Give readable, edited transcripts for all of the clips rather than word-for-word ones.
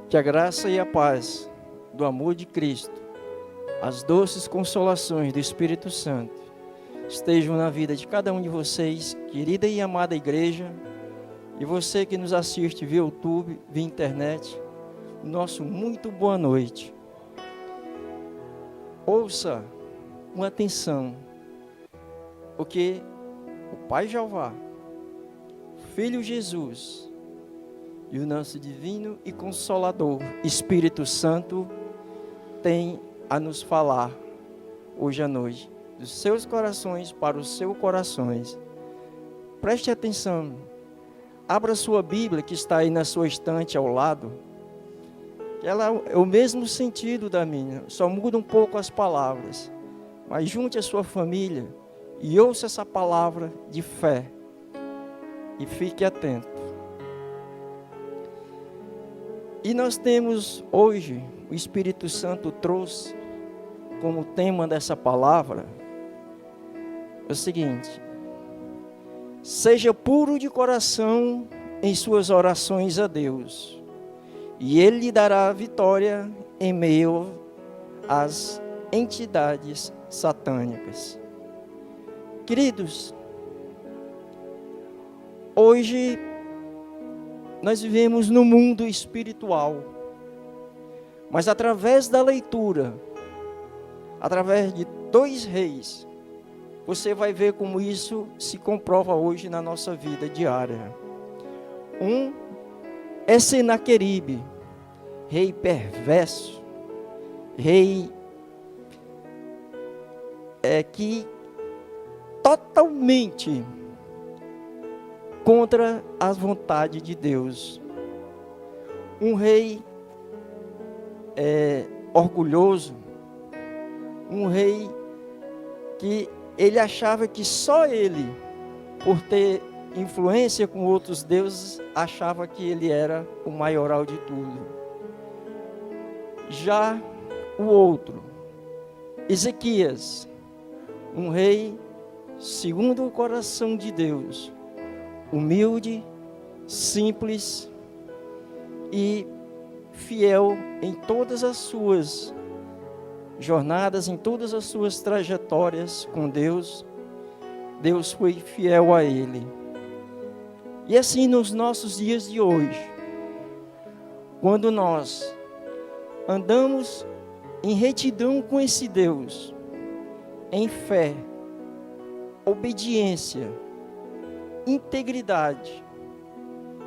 Que a graça e a paz do amor de Cristo, as doces consolações do Espírito Santo, estejam na vida de cada um de vocês, querida e amada igreja, e você que nos assiste via YouTube, via internet, nosso muito boa noite. Ouça com atenção o que o Pai Jeová, o Filho Jesus e o nosso divino e consolador Espírito Santo tem a nos falar hoje à noite, dos seus corações para os seus corações. Preste atenção, abra sua Bíblia que está aí na sua estante ao lado. Ela é o mesmo sentido da minha, só muda um pouco as palavras. Mas junte a sua família e ouça essa palavra de fé e fique atento. E nós temos hoje, o Espírito Santo trouxe como tema dessa palavra o seguinte: seja puro de coração em suas orações a Deus, e Ele lhe dará a vitória em meio às entidades satânicas. Queridos, hoje nós vivemos no mundo espiritual, mas através da leitura, através de 2 reis, você vai ver como isso se comprova hoje na nossa vida diária. Um é Senaqueribe, rei perverso, rei que totalmente contra a vontade de Deus. Um rei orgulhoso, um rei que ele achava que só ele, por ter influência com outros deuses, achava que ele era o maioral de tudo. Já o outro, Ezequias, um rei segundo o coração de Deus, humilde, simples e fiel em todas as suas jornadas, em todas as suas trajetórias com Deus. Deus foi fiel a ele. E assim nos nossos dias de hoje, quando nós andamos em retidão com esse Deus, em fé, obediência, integridade,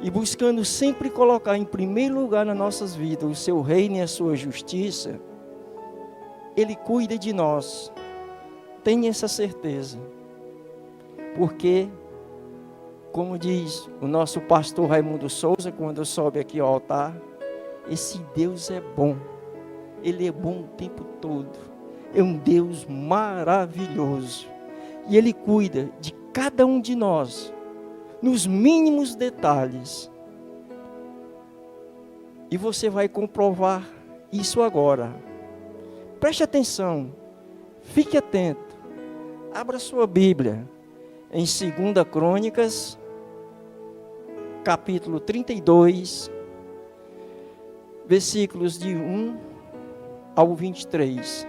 e buscando sempre colocar em primeiro lugar nas nossas vidas o seu reino e a sua justiça, Ele cuida de nós. Tenha essa certeza. Porque, como diz o nosso pastor Raimundo Souza, quando sobe aqui ao altar, esse Deus é bom. Ele é bom o tempo todo. É um Deus maravilhoso. E Ele cuida de cada um de nós, nos mínimos detalhes. E você vai comprovar isso agora. Preste atenção, fique atento. Abra sua Bíblia em 2 Crônicas, capítulo 32, versículos de 1 ao 23.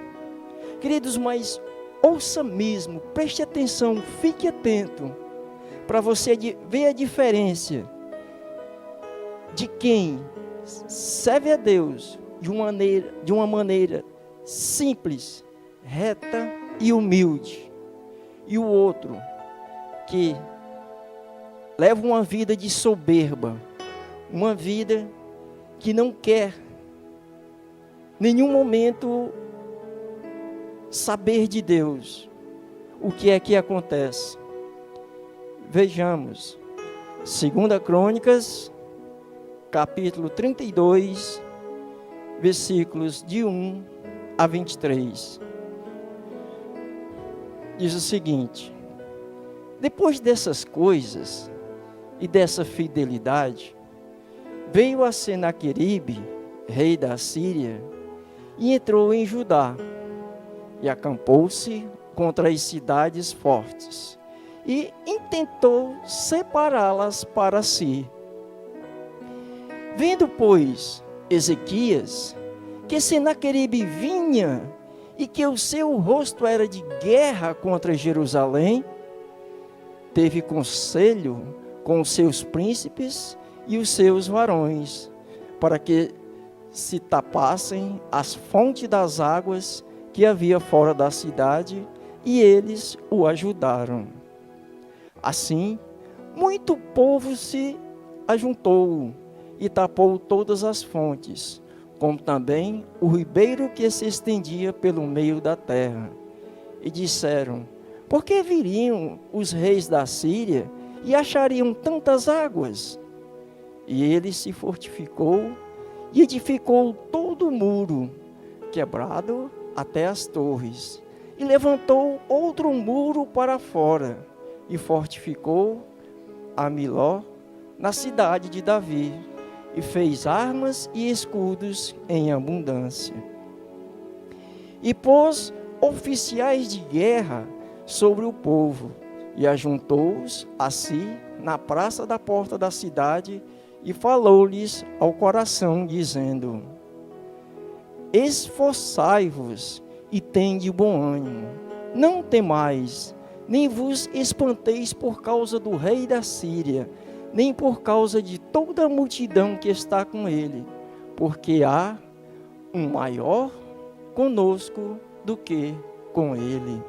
Queridos, mas ouça mesmo, preste atenção, fique atento, para você ver a diferença de quem serve a Deus de uma maneira simples, reta e humilde, e o outro que leva uma vida de soberba, uma vida que não quer nenhum momento saber de Deus. O que é que acontece? Vejamos, 2 Crônicas, capítulo 32, versículos de 1 a 23. Diz o seguinte: depois dessas coisas e dessa fidelidade, veio a Senaqueribe, rei da Síria, e entrou em Judá, e acampou-se contra as cidades fortes, e intentou separá-las para si. Vendo, pois, Ezequias que Senaqueribe vinha e que o seu rosto era de guerra contra Jerusalém, teve conselho com os seus príncipes e os seus varões, para que se tapassem as fontes das águas que havia fora da cidade, e eles o ajudaram. Assim, muito povo se ajuntou e tapou todas as fontes, como também o ribeiro que se estendia pelo meio da terra. E disseram: por que viriam os reis da Síria e achariam tantas águas? E ele se fortificou e edificou todo o muro, quebrado até as torres, e levantou outro muro para fora, e fortificou a Miló, na cidade de Davi, e fez armas e escudos em abundância. E pôs oficiais de guerra sobre o povo, e ajuntou-os a si na praça da porta da cidade, e falou-lhes ao coração, dizendo: esforçai-vos e tende bom ânimo, não temais, nem vos espanteis por causa do rei da Síria, nem por causa de toda a multidão que está com ele, porque há um maior conosco do que com ele.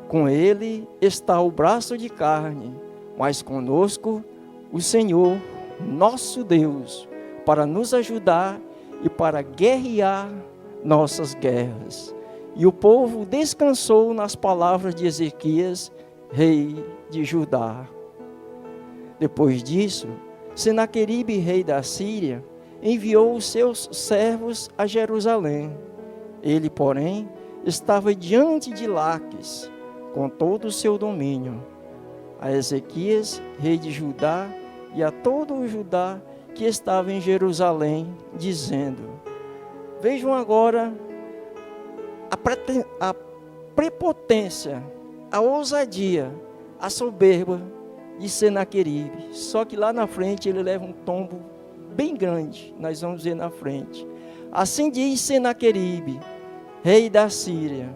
Com ele está o braço de carne, mas conosco o Senhor, nosso Deus, para nos ajudar e para guerrear nossas guerras. E o povo descansou nas palavras de Ezequias, rei de Judá. Depois disso, Senaqueribe, rei da Síria, enviou os seus servos a Jerusalém. Ele, porém, estava diante de Laques, com todo o seu domínio, a Ezequias, rei de Judá, e a todo o Judá que estava em Jerusalém, dizendo: vejam agora a prepotência, a ousadia, a soberba de Senaqueribe. Só que lá na frente ele leva um tombo bem grande, nós vamos ver na frente. Assim diz Senaqueribe, rei da Síria: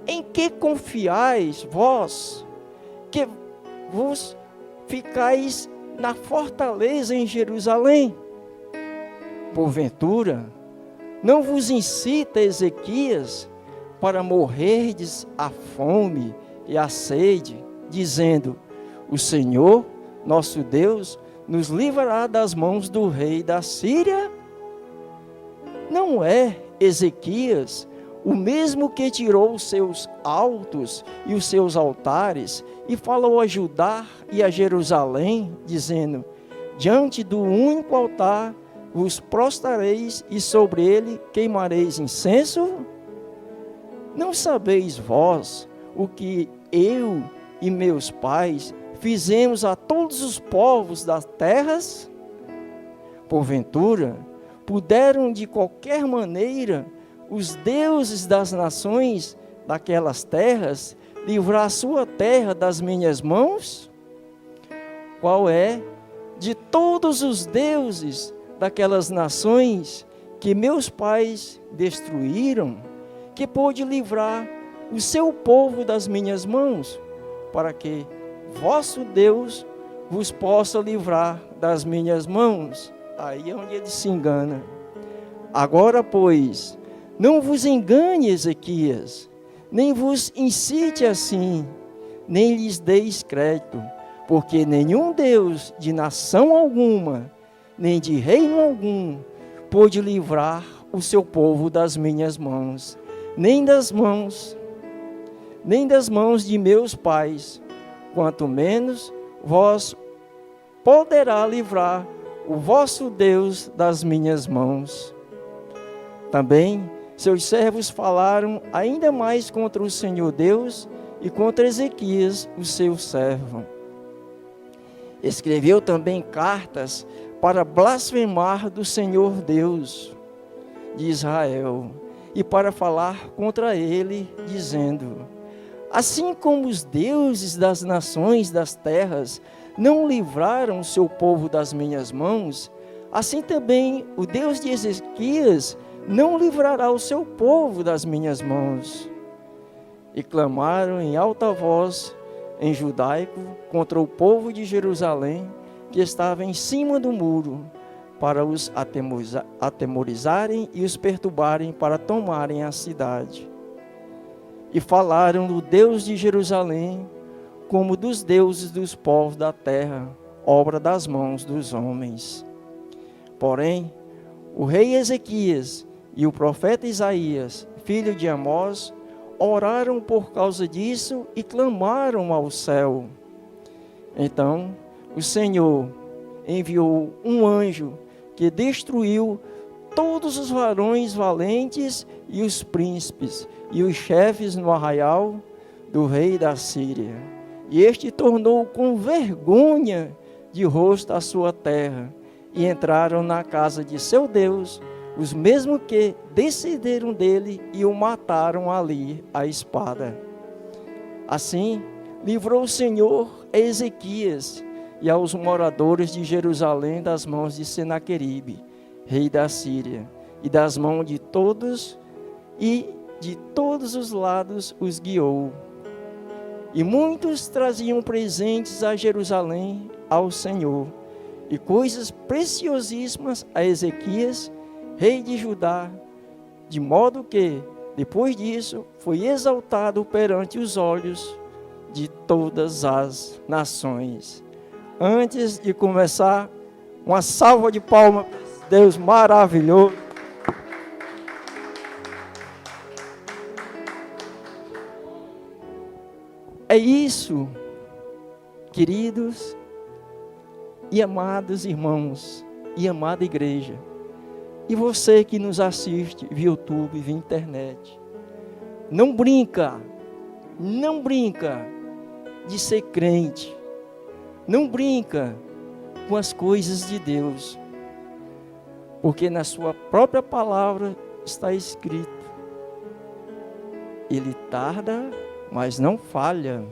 em que confiais vós, que vos ficais na fortaleza em Jerusalém? Porventura, não vos incita Ezequias para morrerdes a fome e a sede, dizendo: o Senhor, nosso Deus, nos livrará das mãos do rei da Síria? Não é Ezequias o mesmo que tirou os seus altos e os seus altares, e falou a Judá e a Jerusalém, dizendo: diante do único altar vos prostrareis, e sobre ele queimareis incenso? Não sabeis vós o que eu e meus pais fizemos a todos os povos das terras? Porventura, puderam de qualquer maneira os deuses das nações daquelas terras livrar a sua terra das minhas mãos? Qual é de todos os deuses daquelas nações que meus pais destruíram, que pôde livrar o seu povo das minhas mãos, para que vosso Deus vos possa livrar das minhas mãos? Aí é onde ele se engana. Agora, pois, não vos engane, Ezequias, nem vos incite assim, nem lhes deis crédito, porque nenhum Deus de nação alguma, nem de reino algum, pôde livrar o seu povo das minhas mãos, nem das mãos de meus pais, quanto menos vós poderá livrar o vosso Deus das minhas mãos. Também seus servos falaram ainda mais contra o Senhor Deus e contra Ezequias, o seu servo. Escreveu também cartas para blasfemar do Senhor Deus de Israel e para falar contra ele, dizendo: assim como os deuses das nações das terras não livraram o seu povo das minhas mãos, assim também o Deus de Ezequias não livrará o seu povo das minhas mãos. E clamaram em alta voz, em judaico, contra o povo de Jerusalém, que estava em cima do muro, para os atemorizarem e os perturbarem para tomarem a cidade. E falaram do Deus de Jerusalém, como dos deuses dos povos da terra, obra das mãos dos homens. Porém, o rei Ezequias e o profeta Isaías, filho de Amós, oraram por causa disso e clamaram ao céu. Então, o Senhor enviou um anjo que destruiu todos os varões valentes e os príncipes e os chefes no arraial do rei da Síria. E este tornou com vergonha de rosto a sua terra, e entraram na casa de seu Deus, os mesmos que descenderam dele e o mataram ali à espada. Assim, livrou o Senhor a Ezequias e aos moradores de Jerusalém das mãos de Senaqueribe, rei da Síria, e das mãos de todos, e de todos os lados os guiou. E muitos traziam presentes a Jerusalém ao Senhor, e coisas preciosíssimas a Ezequias, rei de Judá, de modo que, depois disso, foi exaltado perante os olhos de todas as nações. Antes de começar, uma salva de palmas, Deus maravilhoso. É isso, queridos e amados irmãos e amada igreja, e você que nos assiste via YouTube, via internet, não brinca de ser crente, não brinca com as coisas de Deus, porque na sua própria palavra está escrito: Ele tarda, mas não falha.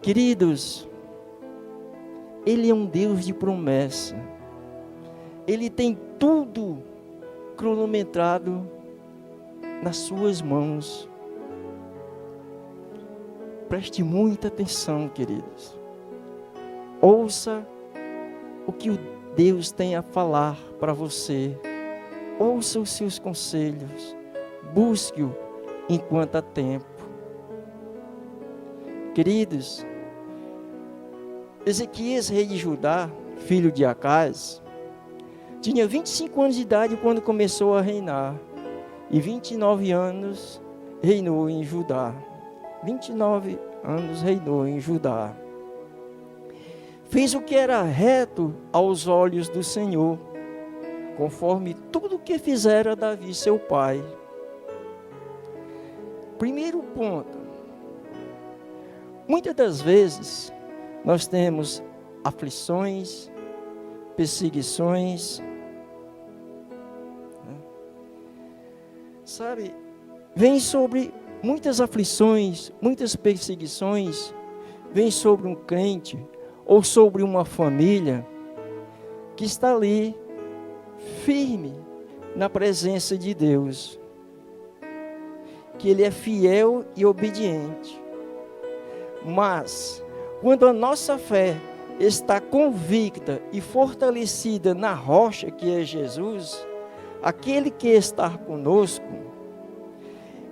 Queridos, Ele é um Deus de promessa. Ele tem tudo cronometrado nas suas mãos. Preste muita atenção, queridos. Ouça o que o Deus tem a falar para você. Ouça os seus conselhos. Busque-o enquanto há tempo. Queridos, Ezequias, rei de Judá, filho de Acaz, tinha 25 anos de idade quando começou a reinar, e 29 anos reinou em Judá. 29 anos reinou em Judá. Fez o que era reto aos olhos do Senhor, conforme tudo o que fizera Davi, seu pai. Primeiro ponto. Muitas das vezes, nós temos aflições, perseguições, sabe, vem sobre muitas aflições, muitas perseguições, vem sobre um crente ou sobre uma família que está ali firme na presença de Deus, que Ele é fiel e obediente. Mas quando a nossa fé está convicta e fortalecida na rocha que é Jesus, aquele que está conosco,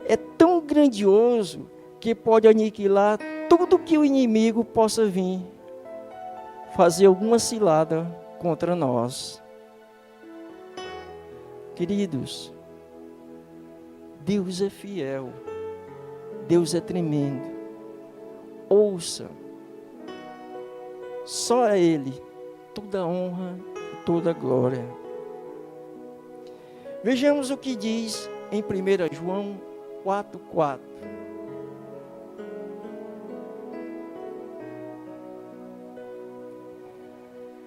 é tão grandioso que pode aniquilar tudo que o inimigo possa vir fazer alguma cilada contra nós. Queridos, Deus é fiel, Deus é tremendo. Ouça, só a Ele toda honra e toda glória. Vejamos o que diz em 1 João 4:4.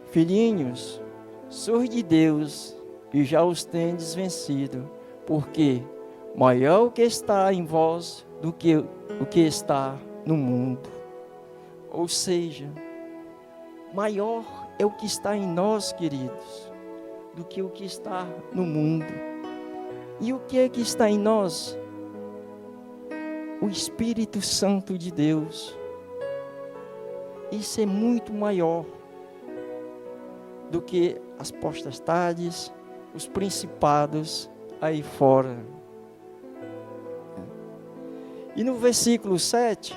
Filhinhos, sois de Deus e já os tendes vencido, porque maior o que está em vós do que o que está no mundo. Ou seja, maior é o que está em nós, queridos, do que o que está no mundo. E o que é que está em nós? O Espírito Santo de Deus. Isso é muito maior do que as potestades, os principados aí fora. E no versículo 7,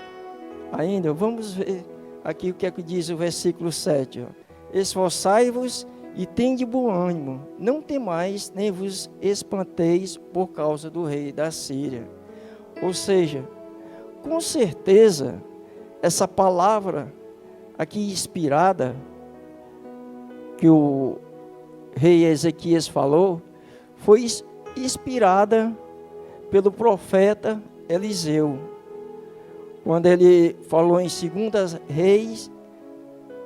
ainda, vamos ver aqui o que é que diz o versículo 7. Esforçai-vos e tende bom ânimo, não temais, nem vos espanteis por causa do rei da Síria. Ou seja, com certeza, essa palavra aqui inspirada, que o rei Ezequias falou, foi inspirada pelo profeta Eliseu, quando ele falou em 2 Reis,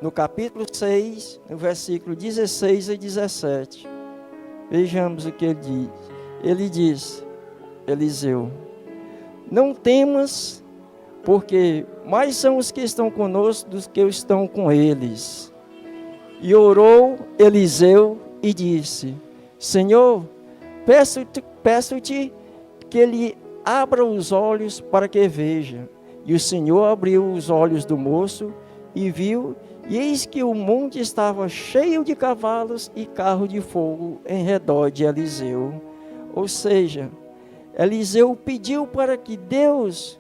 no capítulo 6, no versículo 16 e 17. Vejamos o que ele diz. Ele diz, Eliseu: não temas, porque mais são os que estão conosco do que estão com eles. E orou Eliseu e disse: Senhor, peço-te que ele abra os olhos para que veja. E o Senhor abriu os olhos do moço e viu, e eis que o monte estava cheio de cavalos e carro de fogo em redor de Eliseu. Ou seja, Eliseu pediu para que Deus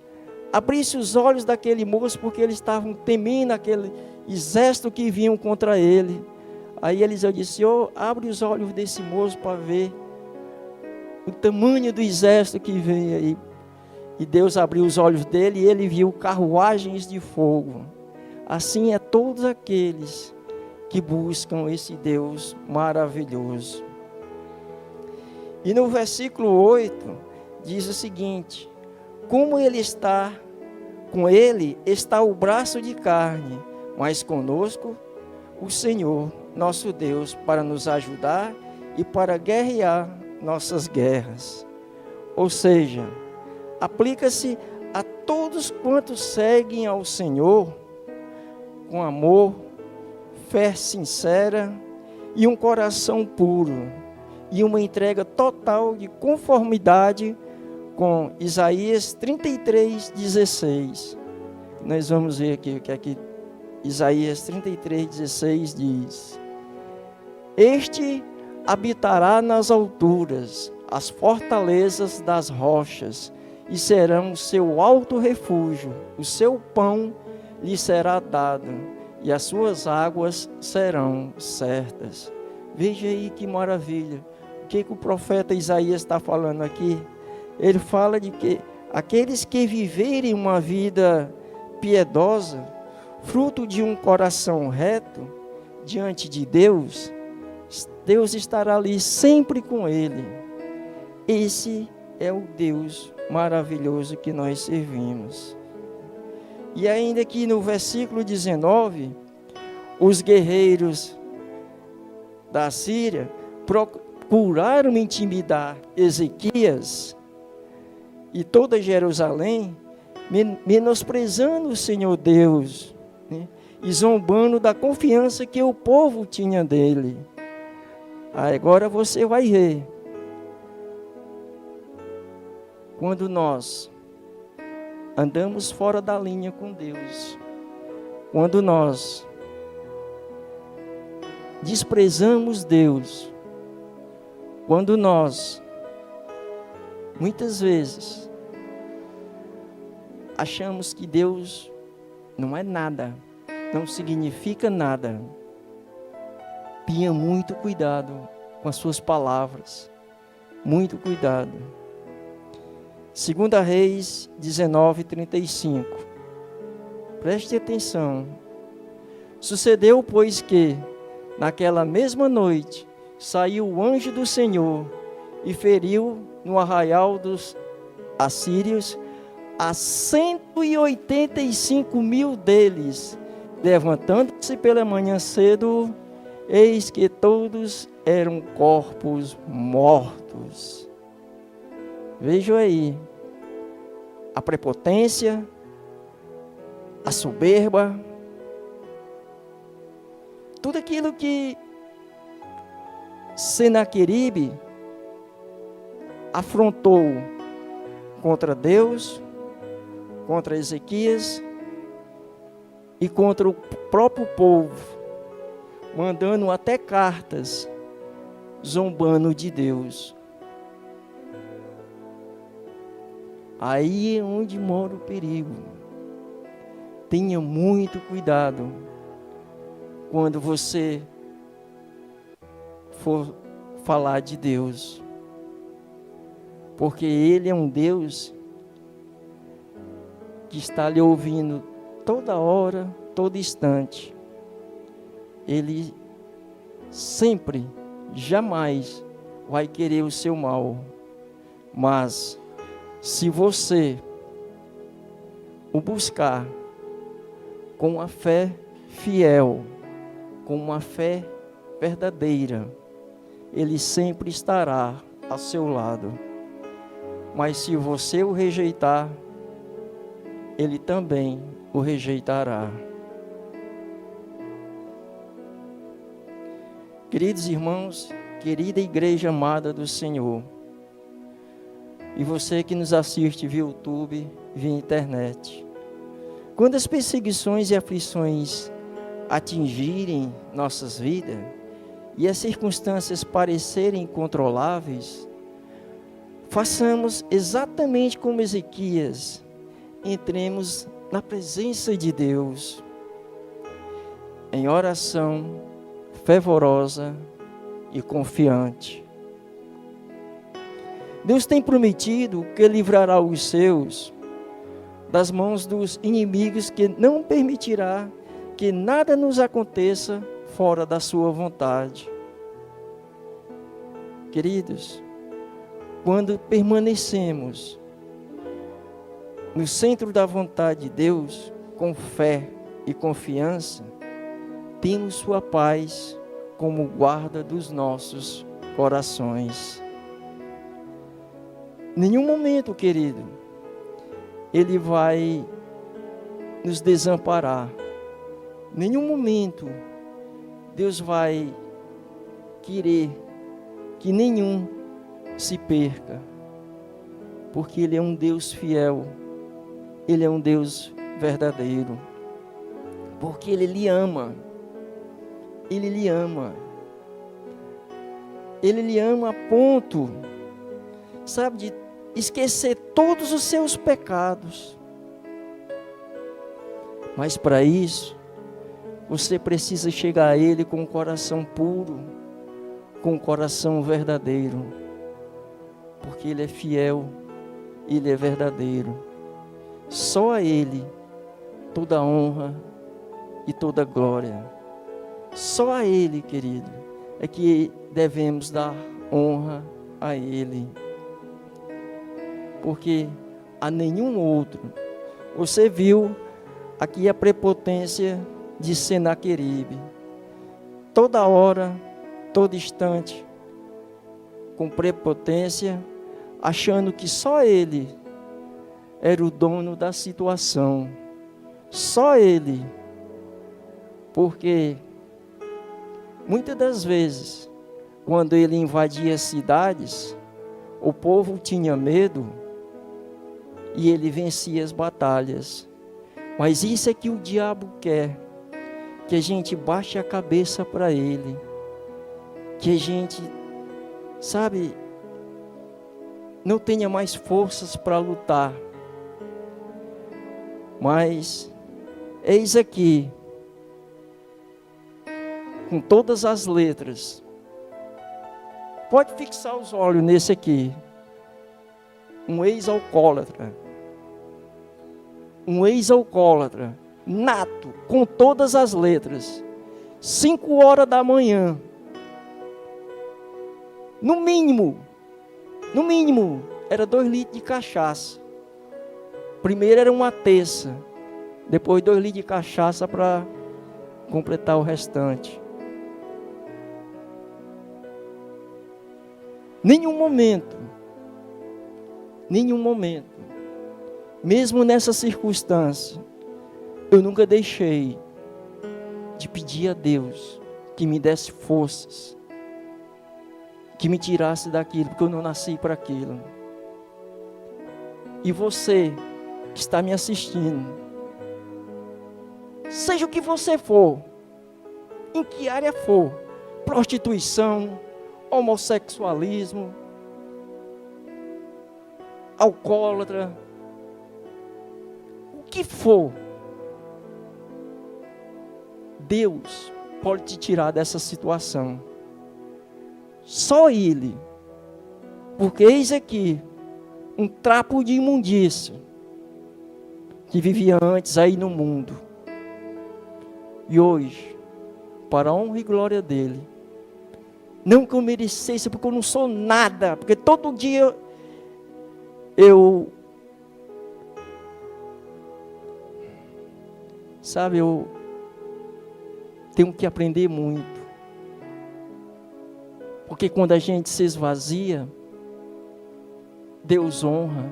abrisse os olhos daquele moço, porque eles estavam temendo aquele exército que vinham contra ele. Aí Eliseu disse: Senhor, abre os olhos desse moço para ver o tamanho do exército que vem aí. E Deus abriu os olhos dele e ele viu carruagens de fogo. Assim é todos aqueles que buscam esse Deus maravilhoso. E no versículo 8 diz o seguinte: como ele está, com ele está o braço de carne, mas conosco o Senhor, nosso Deus, para nos ajudar e para guerrear nossas guerras. Ou seja, aplica-se a todos quantos seguem ao Senhor com amor, fé sincera e um coração puro, e uma entrega total de conformidade com Isaías 33:16. Nós vamos ver aqui o que é que Isaías 33:16 diz: Este habitará nas alturas, as fortalezas das rochas, e serão o seu alto refúgio, o seu pão lhe será dado, e as suas águas serão certas. Veja aí que maravilha. O que o profeta Isaías está falando aqui? Ele fala de que aqueles que viverem uma vida piedosa, fruto de um coração reto diante de Deus, Deus estará ali sempre com ele. Esse é o Deus maravilhoso que nós servimos. E ainda aqui no versículo 19, os guerreiros da Síria procuraram intimidar Ezequias e toda Jerusalém, menosprezando o Senhor Deus, né, e zombando da confiança que o povo tinha dele. Agora você vai ver. Quando nós andamos fora da linha com Deus, quando nós desprezamos Deus, quando nós, muitas vezes, achamos que Deus não é nada, não significa nada, tenha muito cuidado com as suas palavras, muito cuidado. 2 Reis 19:35. Preste atenção. Sucedeu, pois, que naquela mesma noite saiu o anjo do Senhor e feriu no arraial dos assírios a 185.000 deles. Levantando-se pela manhã cedo, eis que todos eram corpos mortos. Vejam aí, a prepotência, a soberba, Tudo aquilo que Senaqueribe afrontou contra Deus, contra Ezequias e contra o próprio povo, mandando até cartas, zombando de Deus. Aí é onde mora o perigo. Tenha muito cuidado quando você for falar de Deus, porque Ele é um Deus que está lhe ouvindo toda hora, todo instante. Ele sempre, jamais vai querer o seu mal, mas se você o buscar com uma fé fiel, com uma fé verdadeira, Ele sempre estará ao seu lado. Mas se você o rejeitar, Ele também o rejeitará. Queridos irmãos, querida igreja amada do Senhor, e você que nos assiste via YouTube, via internet, quando as perseguições e aflições atingirem nossas vidas e as circunstâncias parecerem incontroláveis, façamos exatamente como Ezequias, entremos na presença de Deus, em oração fervorosa e confiante. Deus tem prometido que livrará os seus das mãos dos inimigos, que não permitirá que nada nos aconteça fora da sua vontade. Queridos, quando permanecemos no centro da vontade de Deus, com fé e confiança, temos sua paz como guarda dos nossos corações. Nenhum momento, querido, Ele vai nos desamparar. Nenhum momento Deus vai querer que nenhum se perca, porque Ele é um Deus fiel, Ele é um Deus verdadeiro, porque Ele lhe ama, Ele lhe ama, Ele lhe ama a ponto, sabe, de esquecer todos os seus pecados. Mas para isso, você precisa chegar a Ele com um coração puro, com um coração verdadeiro, porque Ele é fiel, Ele é verdadeiro. Só a Ele toda honra e toda glória. Só a Ele, querido, é que devemos dar honra a Ele, porque a nenhum outro. Você viu aqui a prepotência de Senaqueribe, toda hora, todo instante, com prepotência, achando que só ele era o dono da situação, só ele, porque muitas das vezes, quando ele invadia cidades, o povo tinha medo e ele vencia as batalhas. Mas isso é que o diabo quer, que a gente baixe a cabeça para ele, que a gente, sabe, não tenha mais forças para lutar. Mas eis aqui, com todas as letras, pode fixar os olhos nesse aqui, um ex-alcoólatra, nato, com todas as letras, 5 horas da manhã, no mínimo, era 2 litros de cachaça. Primeiro era uma terça, depois 2 litros de cachaça para completar o restante. Nenhum momento, mesmo nessa circunstância, eu nunca deixei de pedir a Deus que me desse forças, que me tirasse daquilo, porque eu não nasci para aquilo. E você que está me assistindo, seja o que você for, em que área for, prostituição, homossexualismo, alcoólatra, o que for, Deus pode te tirar dessa situação. Só Ele. Porque eis aqui um trapo de imundícia que vivia antes aí no mundo. E hoje, para a honra e glória dEle, não que eu merecesse, porque eu não sou nada, porque todo dia eu tenho que aprender muito. Porque quando a gente se esvazia, Deus honra.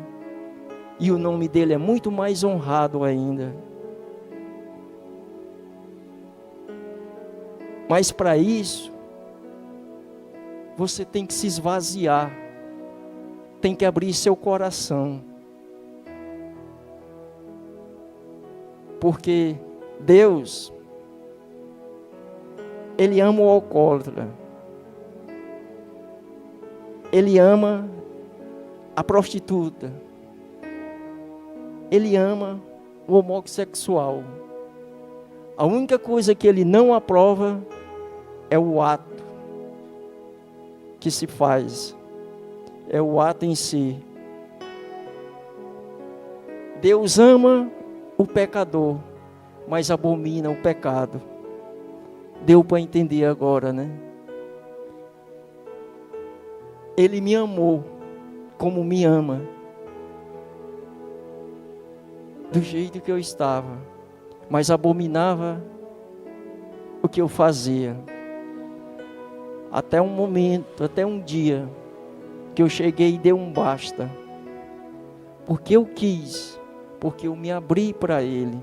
E o nome dele é muito mais honrado ainda. Mas para isso, você tem que se esvaziar. Tem que abrir seu coração. Porque Deus, Ele ama o alcoólatra. Ele ama a prostituta. Ele ama o homossexual. A única coisa que Ele não aprova é o ato que se faz. É o ato em si. Deus ama o pecador, mas abomina o pecado. Deu para entender agora, né? Ele me amou como me ama, do jeito que eu estava, mas abominava o que eu fazia. Até um momento, até um dia, que eu cheguei e dei um basta, porque eu quis, porque eu me abri para Ele.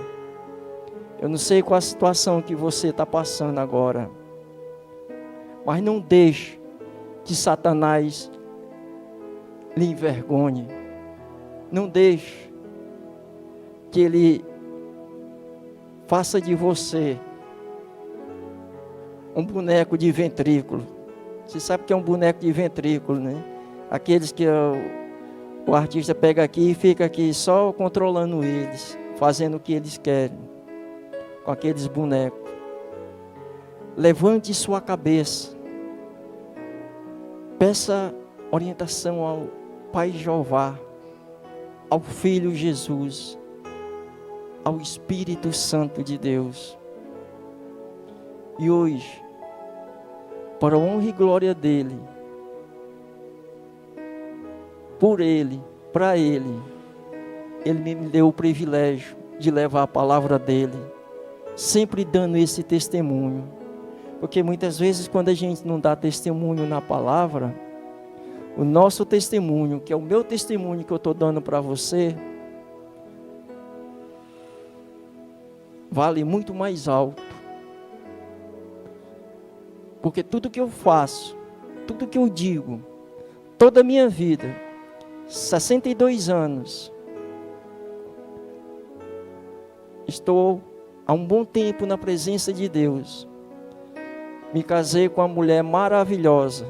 Eu não sei qual a situação que você está passando agora, mas não deixe que Satanás lhe envergonhe. Não deixe que ele faça de você um boneco de ventrículo. Você sabe o que é um boneco de ventrículo, né? Aqueles que o artista pega aqui e fica aqui só controlando eles, fazendo o que eles querem com aqueles bonecos. Levante sua cabeça, peça orientação ao Pai Jeová, ao Filho Jesus, ao Espírito Santo de Deus. E hoje, para a honra e glória dEle, por Ele, para Ele, Ele me deu o privilégio de levar a palavra dEle, sempre dando esse testemunho. Porque muitas vezes quando a gente não dá testemunho na palavra, o nosso testemunho, que é o meu testemunho que eu estou dando para você, vale muito mais alto. Porque tudo que eu faço, tudo que eu digo, toda a minha vida, 62 anos, estou há um bom tempo na presença de Deus. Me casei com uma mulher maravilhosa.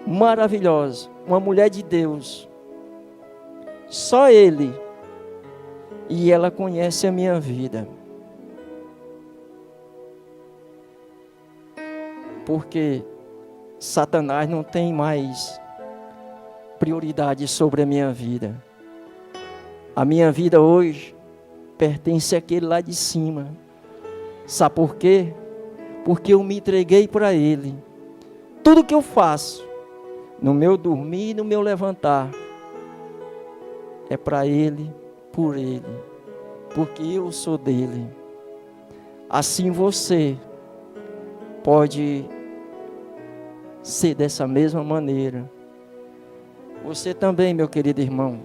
Maravilhosa. Uma mulher de Deus. Só Ele. E ela conhece a minha vida. Porque Satanás não tem mais prioridade sobre a minha vida. A minha vida hoje pertence àquele lá de cima. Sabe por quê? Porque eu me entreguei para Ele. Tudo que eu faço, no meu dormir e no meu levantar, é para Ele, por Ele, porque eu sou dEle. Assim você pode ser dessa mesma maneira. Você também, meu querido irmão,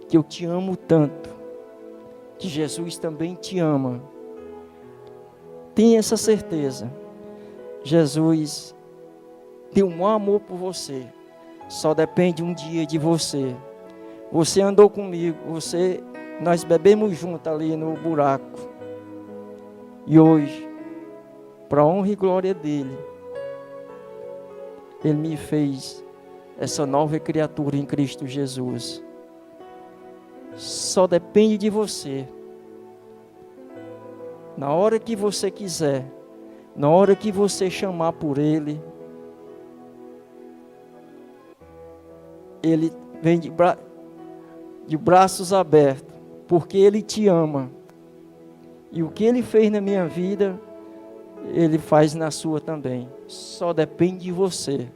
que eu te amo tanto, que Jesus também te ama. tenha essa certeza. Jesus tem um amor por você. Só depende um dia de você. Você andou comigo, nós bebemos junto ali no buraco. E hoje, para a honra e glória dele, ele me fez essa nova criatura em Cristo Jesus. Só depende de você. Na hora que você quiser, na hora que você chamar por ele, ele vem de braços abertos, porque ele te ama. E o que ele fez na minha vida, ele faz na sua também. Só depende de você,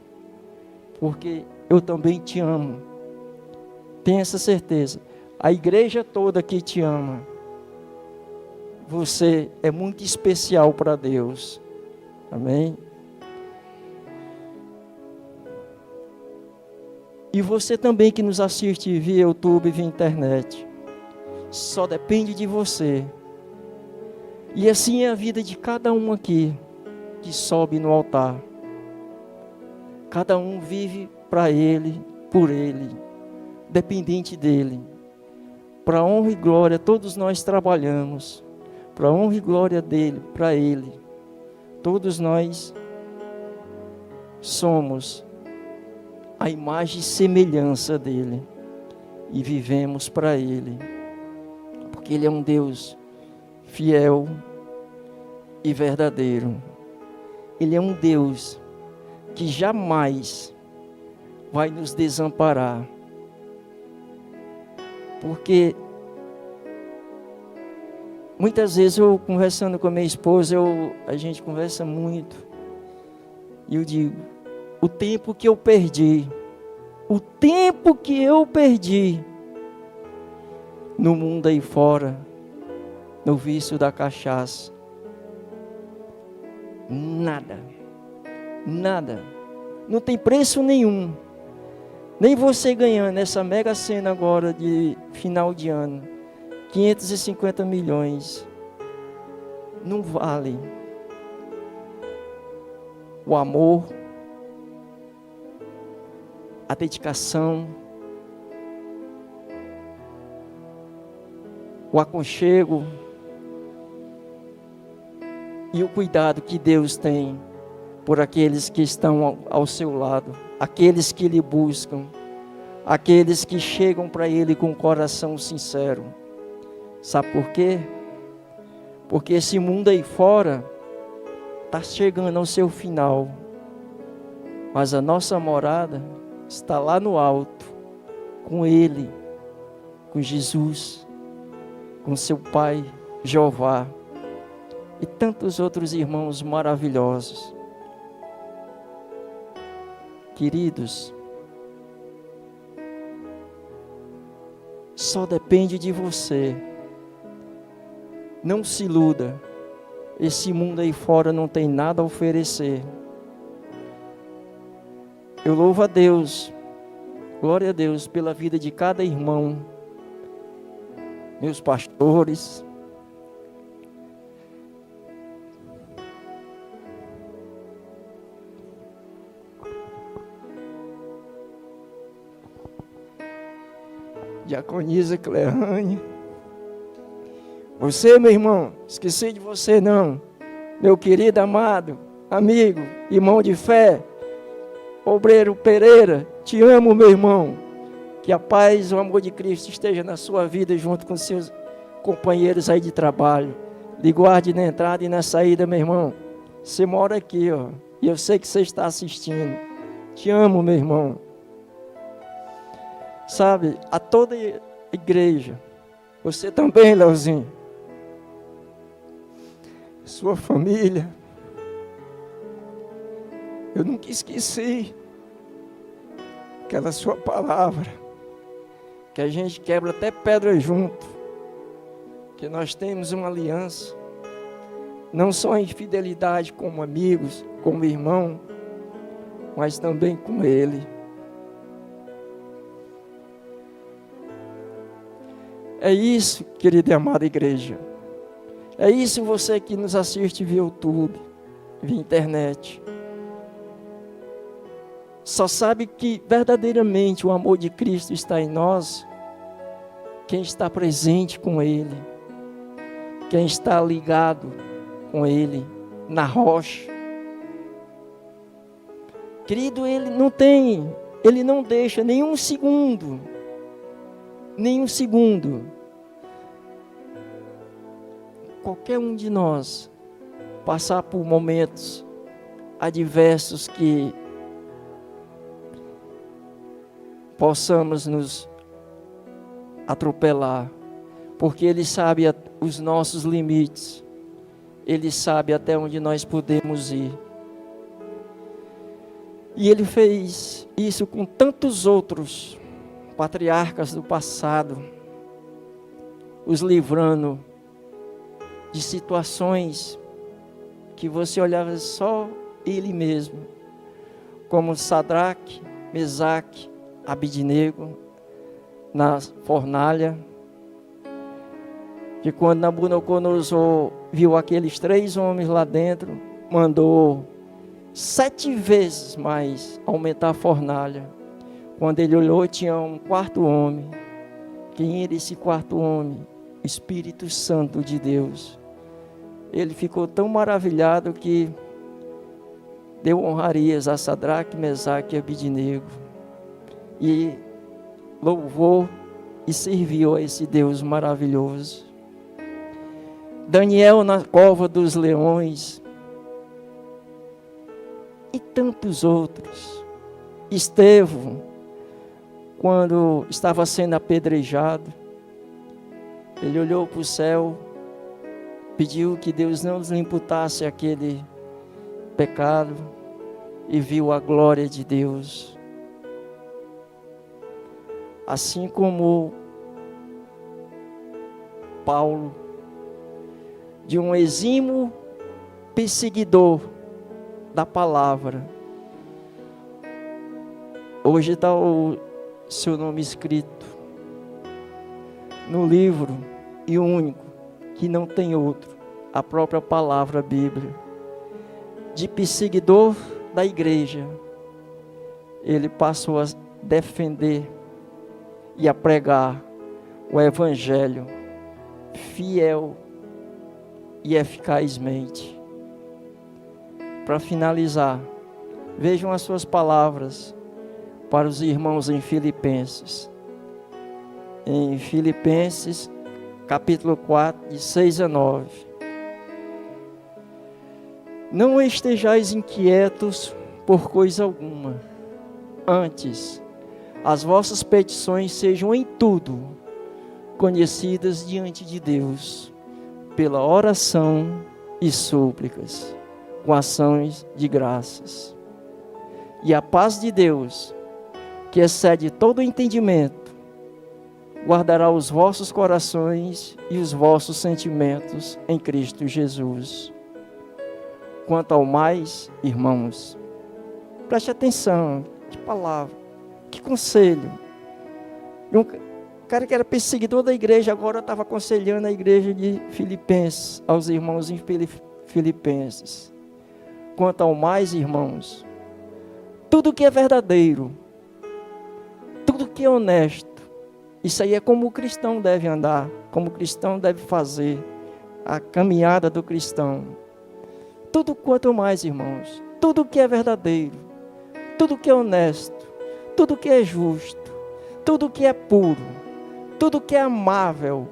porque eu também te amo. Tenha essa certeza. A igreja toda aqui te ama. Você é muito especial para Deus. Amém? E você também que nos assiste via YouTube, via internet. Só depende de você. E assim é a vida de cada um aqui que sobe no altar. Cada um vive para ele, por ele, dependente dele. Para a honra e glória, todos nós trabalhamos. Para a honra e glória dele, para ele. Todos nós somos a imagem e semelhança dele. E vivemos para ele. Porque ele é um Deus fiel e verdadeiro. Ele é um Deus que jamais vai nos desamparar. Porque muitas vezes eu conversando com a minha esposa, a gente conversa muito. E eu digo, o tempo que eu perdi no mundo aí fora, no vício da cachaça, nada, não tem preço nenhum. Nem você ganhando essa mega cena agora de final de ano, 550 milhões, não vale o amor, a dedicação, o aconchego e o cuidado que Deus tem por aqueles que estão ao seu lado, aqueles que lhe buscam, aqueles que chegam para ele com o coração sincero. Sabe por quê? Porque esse mundo aí fora está chegando ao seu final, mas a nossa morada está lá no alto, com ele, com Jesus, com seu Pai Jeová e tantos outros irmãos maravilhosos. Queridos, só depende de você. Não se iluda. Esse mundo aí fora não tem nada a oferecer. Eu louvo a Deus, glória a Deus pela vida de cada irmão, meus pastores, Diaconisa Cleane. Você, meu irmão, esqueci de você não. Meu querido, amado, amigo, irmão de fé, obreiro Pereira, te amo, meu irmão. Que a paz e o amor de Cristo esteja na sua vida junto com seus companheiros aí de trabalho. Lhe guarde na entrada e na saída, meu irmão. Você mora aqui, ó, e eu sei que você está assistindo. Te amo, meu irmão. Sabe, a toda igreja, você também, Leozinho, sua família, eu nunca esqueci aquela sua palavra, que a gente quebra até pedra junto, que nós temos uma aliança, não só em fidelidade como amigos, como irmão, mas também com Ele. É isso, querida e amada igreja, É isso, você que nos assiste via YouTube, via internet. Só sabe que verdadeiramente o amor de Cristo está em nós quem está presente com Ele, quem está ligado com Ele, na rocha. Querido, Ele não deixa nenhum segundo, qualquer um de nós passar por momentos adversos que possamos nos atropelar, porque Ele sabe os nossos limites, Ele sabe até onde nós podemos ir. E Ele fez isso com tantos outros patriarcas do passado, os livrando de situações que você olhava só Ele mesmo, como Sadraque, Mesaque, Abidnego, na fornalha, que quando Nabucodonosor viu aqueles 3 homens lá dentro, mandou 7 vezes mais aumentar a fornalha. Quando ele olhou, tinha um 4º homem. Quem era esse 4º homem? O Espírito Santo de Deus. Ele ficou tão maravilhado que deu honrarias a Sadraque, Mesaque e Abidnego. E louvou e serviu a esse Deus maravilhoso. Daniel na cova dos leões. E tantos outros. Estevão, quando estava sendo apedrejado, ele olhou para o céu, pediu que Deus não lhe imputasse aquele pecado e viu a glória de Deus. Assim como Paulo, de um exímio perseguidor da palavra, hoje está o seu nome escrito no livro, e o único, que não tem outro, a própria palavra Bíblia. De perseguidor da igreja, ele passou a defender e a pregar o Evangelho fiel e eficazmente. Para finalizar, vejam as suas palavras para os irmãos em Filipenses. Em Filipenses, capítulo 4, de 6 a 9. Não estejais inquietos por coisa alguma. Antes, as vossas petições sejam em tudo conhecidas diante de Deus, pela oração e súplicas, com ações de graças. E a paz de Deus, que excede todo o entendimento, guardará os vossos corações e os vossos sentimentos em Cristo Jesus. Quanto ao mais, irmãos, preste atenção, que palavra, que conselho. Um cara que era perseguidor da igreja, agora estava aconselhando a igreja de Filipenses, aos irmãos em Filipenses. Quanto ao mais, irmãos, tudo que é verdadeiro, tudo que é honesto, isso aí é como o cristão deve andar, como o cristão deve fazer, a caminhada do cristão. Tudo quanto mais, irmãos, tudo que é verdadeiro, tudo que é honesto, tudo que é justo, tudo que é puro, tudo que é amável,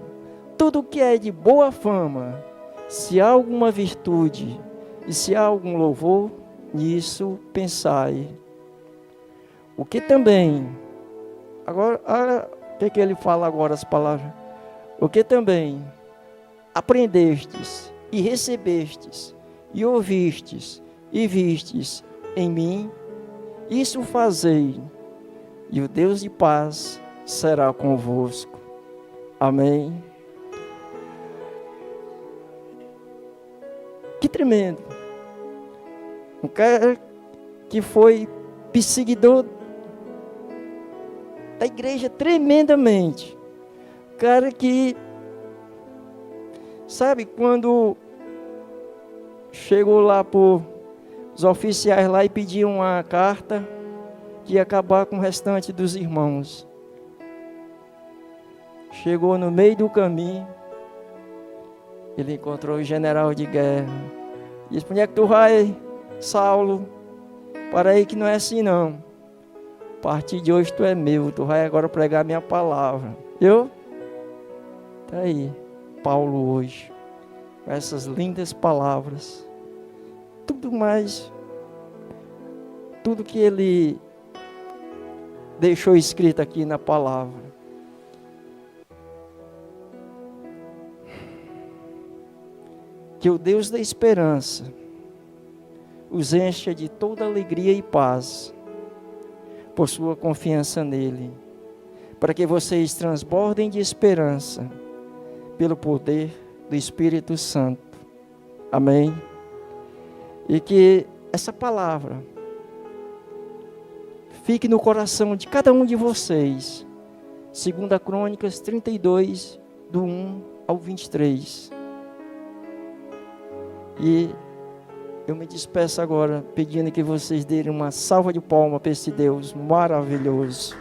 tudo que é de boa fama, se há alguma virtude e se há algum louvor, nisso pensai. O que também, agora, olha o que ele fala agora, as palavras. O que também aprendestes e recebestes e ouvistes e vistes em mim, isso fazei, e o Deus de paz será convosco. Amém. Que tremendo. Um cara que foi perseguidor da igreja tremendamente. Um cara que Sabe, quando chegou lá por os oficiais lá e pediam uma carta que ia acabar com o restante dos irmãos. Chegou no meio do caminho, ele encontrou o general de guerra. Disse: onde é que tu vai, Saulo? Para aí que não é assim não. A partir de hoje tu é meu, tu vai agora pregar minha palavra. Tá aí, Paulo hoje, com essas lindas palavras. Tudo mais, tudo que ele deixou escrito aqui na palavra. Que o Deus da esperança os encha de toda alegria e paz por sua confiança nele, para que vocês transbordem de esperança pelo poder do Espírito Santo. Amém? E que essa palavra fique no coração de cada um de vocês. 2 Crônicas 32, do 1 ao 23. E eu me despeço agora, pedindo que vocês derem uma salva de palmas para esse Deus maravilhoso.